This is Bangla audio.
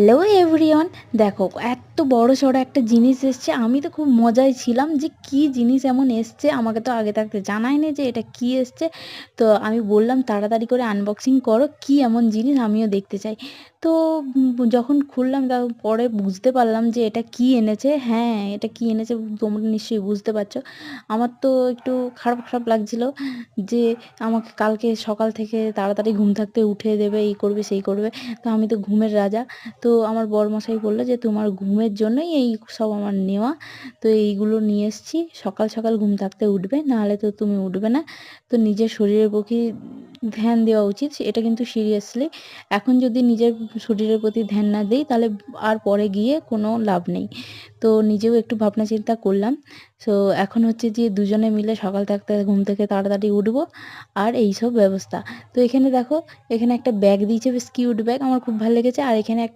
হ্যালো এভরিওয়ান, দেখো এত বড় সড়ো একটা জিনিস এসছে। আমি তো খুব মজায় ছিলাম যে কি জিনিস এমন এসছে, আমাকে তো আগে থাকতে জানায়নি যে এটা কি এসছে। তো আমি বললাম তাড়াতাড়ি করে আনবক্সিং করো, কি এমন জিনিস আমিও দেখতে চাই। তো যখন খুললাম তখন পরে বুঝতে পারলাম যে এটা কি এনেছে। হ্যাঁ, এটা কি এনেছে তোমরা নিশ্চয়ই বুঝতে পারছো। আমার তো একটু খারাপ খারাপ লাগছিল যে আমাকে কালকে সকাল থেকে তাড়াতাড়ি ঘুম থাকতে উঠে দেবে, এই করবে সেই করবে। তো আমি তো ঘুমের রাজা। তো আমার বরমশাই বললো যে তোমার ঘুমের জন্যই এই সব আমার নেওয়া। তো এইগুলো নিয়ে এসেছি, সকাল সকাল ঘুম থাকতে উঠবে, নাহলে তো তুমি উঠবে না। তো নিজের শরীরের প্রতি ধ্যান দেওয়া উচিত, এটা কিন্তু সিরিয়াসলি। এখন যদি নিজের শরীরের প্রতি ধ্যান না দিই তাহলে আর পরে গিয়ে কোনো লাভ নেই। তো নিজেও একটু ভাবনা চিন্তা করলাম। সো এখন হচ্ছে যে দুজনে মিলে সকাল থাকতে ঘুম থেকে তাড়াতাড়ি উঠবো আর এই সব ব্যবস্থা। তো এখানে দেখো, এখানে একটা ব্যাগ দিয়েছে, বেশ কিউট ব্যাগ, আমার খুব ভালো লেগেছে। আর এখানে